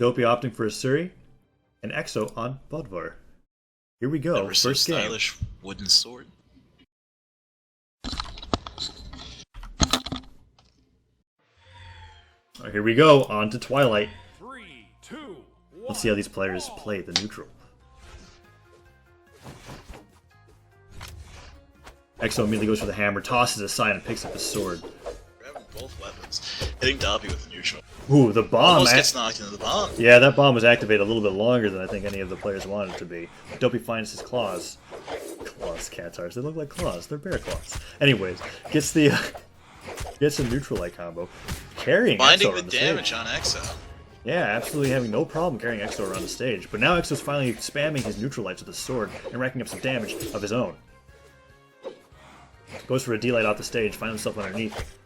Doppey opting for a Suri, and Exo on Budvar. Here we go, Ever so first game. stylish wooden sword. Alright, here we go, on to Twilight. 3, 2, 1. Let's see how these players play the neutral. Exo immediately goes for the hammer, tosses it aside, and picks up his sword. Grabbing both weapons, hitting Doppey with the neutral. Ooh, the bomb! Almost gets knocked into the bomb. Yeah, that bomb was activated a little bit longer than I think any of the players wanted it to be. Doppey finds his claws. Claws, Catars. They look like claws. They're bear claws. Anyways, gets the neutral-like combo. Carrying Finding Exo the on damage stage. on Exo. Yeah, absolutely having no problem carrying Exo around the stage. But now Exo's finally spamming his neutral lights with a sword and racking up some damage of his own. Goes for a D-light off the stage, finds himself underneath.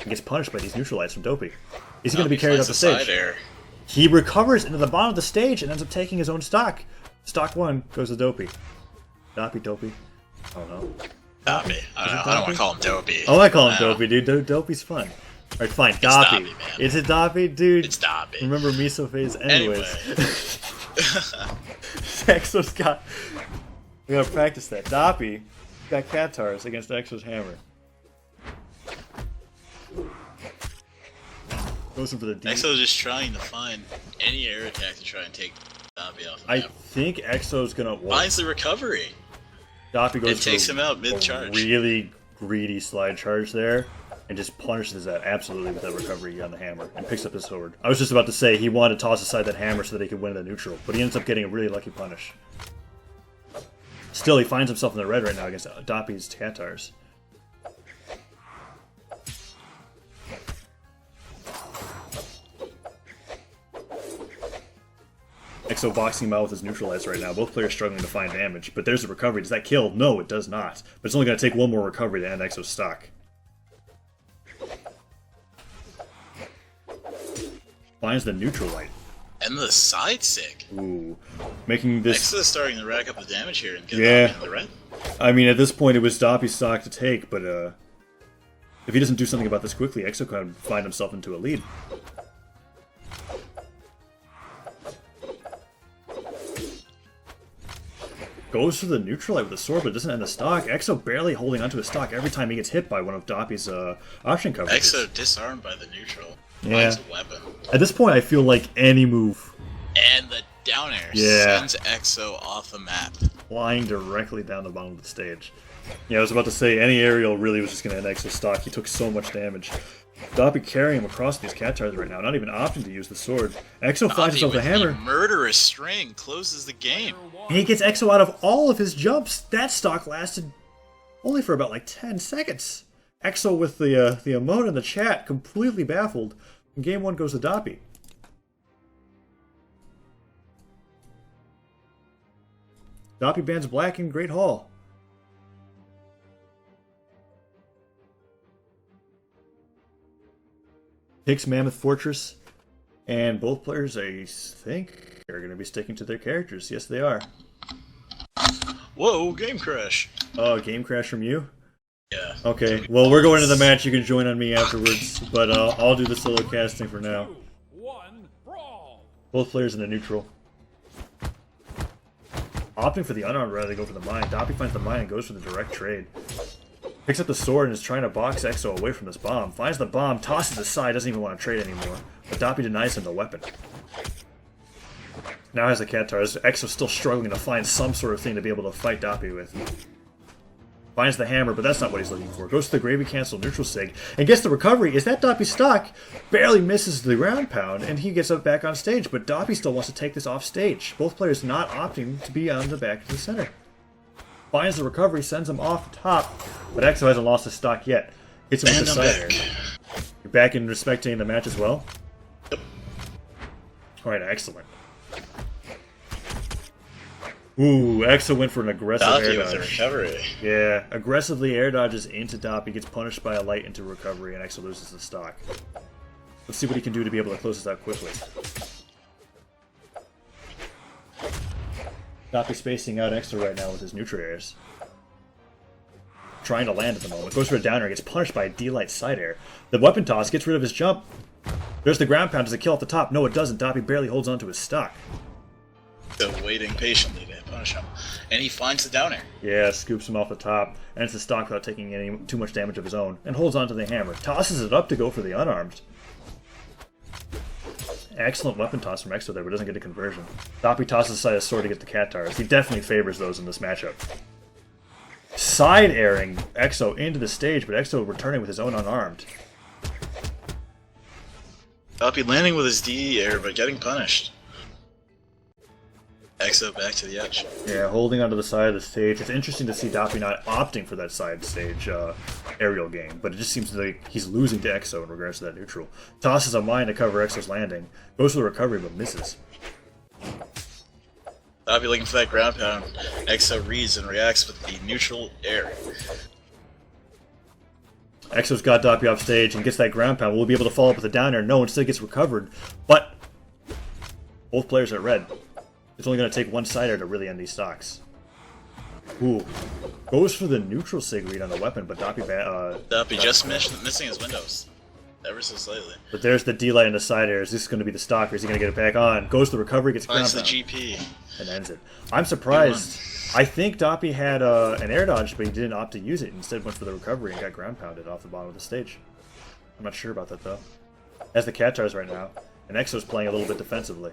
He gets punished by these neutral lights from Doppey. Is he going to be carried off the stage? He recovers into the bottom of the stage and ends up taking his own stock. Stock 1 goes to Doppey. Doppey. Oh no. Doppey. I don't want to call him Doppey. Oh, I call him Doppey, dude. Doppey's fun. Alright, fine. Doppey. Doppey, man. Is it Doppey, dude? It's Doppey. Remember Miso phase? Anyways. Anyway. Exo's got... We gotta practice that. Doppey got Catars against Exo's hammer. Goes in for the D. Exo's just trying to find any air attack to try and take Doppey off the I map. think Exo's gonna... Finds the recovery. Doppey goes It for takes him out a mid-charge. really greedy slide charge there, and just punishes that absolutely with that recovery on the hammer, and picks up his sword. I was just about to say he wanted to toss aside that hammer so that he could win the neutral, but he ends up getting a really lucky punish. Still, he finds himself in the red right now against Doppey's Catars. Exo boxing him out with his neutralize right now. Both players struggling to find damage. But there's the recovery. Does that kill? No, it does not. But it's only going to take one more recovery to end Exo's stock. Finds the neutral light. And the side stick. Ooh. Making this... Exo's starting to rack up the damage here and get Yeah. in the red. I mean, at this point, it was Doppey's stock to take, but if he doesn't do something about this quickly, Exo can find himself into a lead. Goes for the neutral light with a sword, but doesn't end the stock. Exo barely holding onto his stock every time he gets hit by one of Doppey's option coverages. Exo disarmed by the neutral. Yeah. Finds a weapon. At this point, I feel like any move And the down air sends Exo off the map. flying directly down the bottom of the stage. Yeah, I was about to say, any aerial really was just going to end Exo's stock. He took so much damage. Doppey carrying him across these Catars right now, not even opting to use the sword. Exo finds himself a hammer. Murderous string closes the game. And he gets Exo out of all of his jumps. That stock lasted only for about like 10 seconds. Exo with the emote in the chat, completely baffled. And game 1 goes to Doppey. Doppey bans black in Great Hall. Takes Mammoth Fortress. And both players, I think, are going to be sticking to their characters. Yes, they are. Whoa, game crash. Oh, game crash from you? Yeah. Okay, well, we're going to the match. You can join on me afterwards, but I'll do the solo casting for now. 2, 1, brawl. Both players in the neutral. Opting for the unarmed rather than go for the mine. Doppey finds the mine and goes for the direct trade. Picks up the sword and is trying to box Exo away from this bomb. Finds the bomb, tosses it aside, doesn't even want to trade anymore. But Doppey denies him the weapon. Now has the Catars. Exo's still struggling to find some sort of thing to be able to fight Doppey with. Finds the hammer, but that's not what he's looking for. Goes to the GravyCancel neutral sig and gets the recovery. Is that Doppey's stock? Barely misses the round pound, and he gets up back on stage. But Doppey still wants to take this off stage. Both players not opting to be on the back of the center. Finds the recovery, sends him off the top, but Exo hasn't lost his stock yet. Hits him with the side air. You're back in respecting the match as well? Yep. Alright, excellent. Ooh, Exo went for an aggressive air Doppey with the dodge. recovery. Yeah, aggressively air dodges into Doppey, gets punished by a light into recovery, and Exo loses the stock. Let's see what he can do to be able to close this out quickly. Doppey spacing out Exo right now with his neutral airs. Trying to land at the moment. Goes for a downer, gets punished by a D-light side air. The weapon toss gets rid of his jump. There's the ground pound. Does it kill off the top? No, it doesn't. Doppey barely holds onto his stock. So waiting patiently to punish him. And he finds the down air. Yeah, scoops him off the top, and it's the stock without taking any too much damage of his own, and holds onto the hammer. Tosses it up to go for the unarmed. Excellent weapon toss from Exo there, but doesn't get a conversion. Doppey tosses aside his sword to get the Catarrs. He definitely favors those in this matchup. Side airing Exo into the stage, but Exo returning with his own unarmed. Doppey landing with his DE air, but getting punished. Exo back to the edge. Yeah, holding onto the side of the stage. It's interesting to see Doppey not opting for that side stage aerial game, but it just seems like he's losing to Exo in regards to that neutral. Tosses a mine to cover Exo's landing. Goes for the recovery, but misses. Doppey looking for that ground pound. Exo reads and reacts with the neutral air. Exo's got Doppey off stage and gets that ground pound. Will we be able to follow up with a down air? No, instead gets recovered, but both players are at red. It's only going to take one side air to really end these stocks. Ooh. Goes for the neutral sig read on the weapon, but Doppey just missing his windows. Ever so slightly. But there's the D-light and the side air. Is this going to be the stock, or is he going to get it back on? Goes to the recovery, gets ground Finds the pound. GP. And ends it. I'm surprised. I think Doppey had an air dodge, but he didn't opt to use it. Instead went for the recovery and got ground pounded off the bottom of the stage. I'm not sure about that, though. As the Catarrs right now, and Exo's playing a little bit defensively.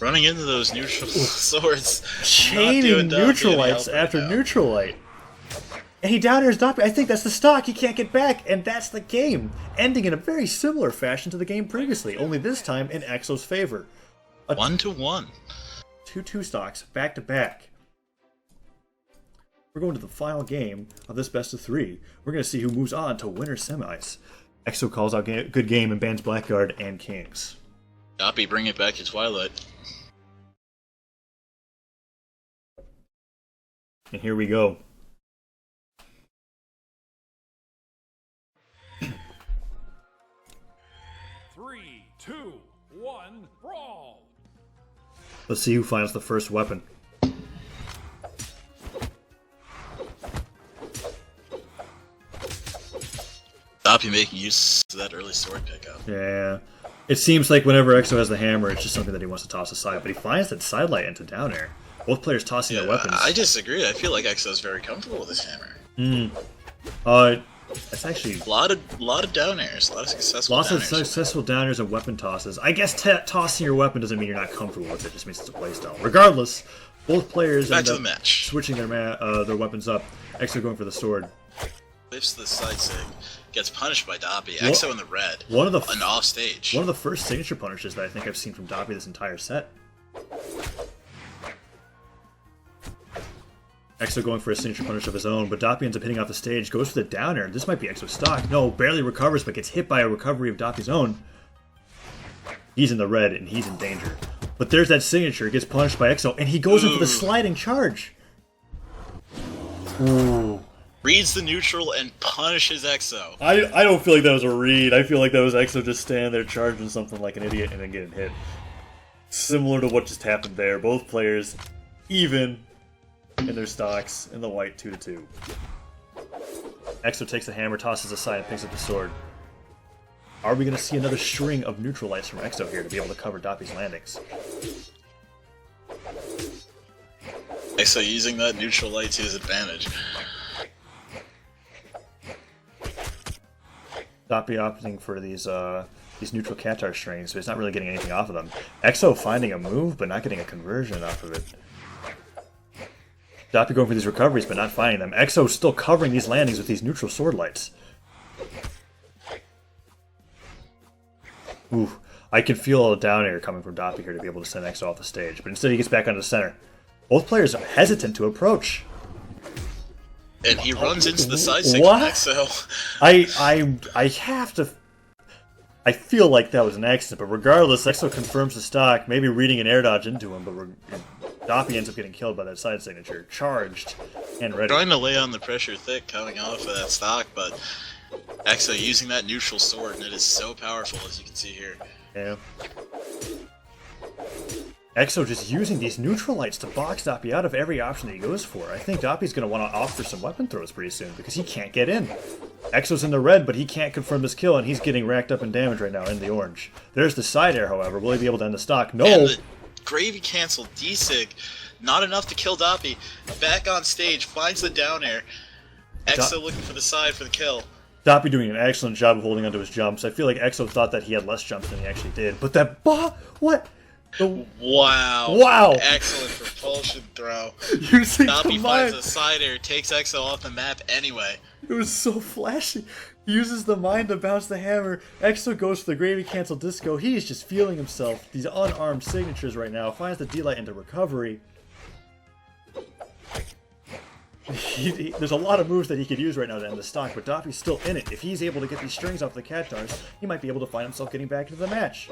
Running into those neutral swords. Chaining neutral lights after now. neutral light. And he down airs Doppey. I think that's the stock. He can't get back, and that's the game. Ending in a very similar fashion to the game previously, only this time in Exo's favor. 1-1. 2-2 stocks, back to back. We're going to the final game of this best of three. We're going to see who moves on to winner semis. Exo calls out good game and bans Blackguard and Kings. Doppey bring it back to Twilight. And here we go. Three, two, one, brawl! Let's see who finds the first weapon. Doppey making use of that early sword pickup. Yeah. It seems like whenever Exo has the hammer, it's just something that he wants to toss aside, but he finds that sidelight into down air. Both players tossing their weapons. I disagree. I feel like Exo's very comfortable with his hammer. It's actually A lot of down airs, a lot of successful lots down of airs. successful down airs and weapon tosses. I guess tossing your weapon doesn't mean you're not comfortable with it. It just means it's a playstyle. Regardless, both players Back end to up the match. switching their weapons up. Exo going for the sword. Lifts the side sig, gets punished by Doppey. Exo in the red. An off stage. One of the first signature punishes that I think I've seen from Doppey this entire set. Exo going for a signature punish of his own, but Doppey ends up hitting off the stage, goes for the down air. This might be Exo's stock. No, barely recovers, but gets hit by a recovery of Doppey's own. He's in the red, and he's in danger. But there's that signature, gets punished by Exo, and he goes in for the sliding charge. Ooh. Reads the neutral and punishes Exo. I don't feel like that was a read. I feel like that was Exo just standing there charging something like an idiot and then getting hit. Similar to what just happened there. Both players even in their stocks in the white 2-2. Exo takes the hammer, tosses aside, and picks up the sword. Are we going to see another string of neutral lights from Exo here to be able to cover Doppey's landings? Exo using that neutral light to his advantage. Doppey opting for these neutral Catar strings, so he's not really getting anything off of them. Exo finding a move, but not getting a conversion off of it. Doppey going for these recoveries, but not finding them. Exo still covering these landings with these neutral sword lights. Ooh, I can feel a down air coming from Doppey here to be able to send Exo off the stage, but instead he gets back onto the center. Both players are hesitant to approach. And he runs into the side sig What? of Exo. I have to. I feel like that was an accident, but regardless, Exo confirms the stock, maybe reading an air dodge into him, but Doppey ends up getting killed by that side signature. Charged and ready. Trying to lay on the pressure thick coming off of that stock, but Exo using that neutral sword, and it is so powerful as you can see here. Yeah. Exo just using these neutral lights to box Doppey out of every option that he goes for. I think Doppey's going to want to offer some weapon throws pretty soon because he can't get in. Exo's in the red, but he can't confirm this kill, and he's getting racked up in damage right now in the orange. There's the side air, however. Will he be able to end the stock? No! And the GravyCancel D-Sig, not enough to kill Doppey. Back on stage, finds the down air. Exo looking for the side for the kill. Doppey doing an excellent job of holding onto his jumps. I feel like Exo thought that he had less jumps than he actually did. But that what? Wow. Excellent propulsion throw. Doppey finds a side air, takes Exo off the map anyway. It was so flashy. He uses the mine to bounce the hammer. Exo goes for the Gravy-Cancel Disco. He is just feeling himself. These unarmed signatures right now. Finds the D-Light into recovery. There's a lot of moves that he could use right now to end the stock, but Doppey's still in it. If he's able to get these strings off the cat darts, he might be able to find himself getting back into the match.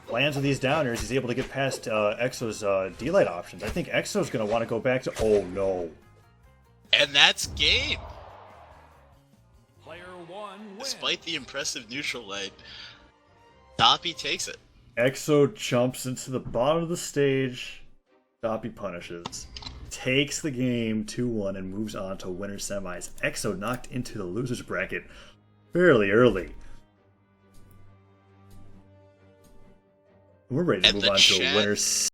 Lands with these downers, he's able to get past Exo's D-Light options. I think Exo's going to want to go back to... Oh, no. And that's game! Player 1 wins. Despite the impressive neutral light, Doppey takes it. Exo jumps into the bottom of the stage. Doppey punishes. Takes the game 2-1 and moves on to winner semis. Exo knocked into the loser's bracket fairly early. We're ready to move on to winners.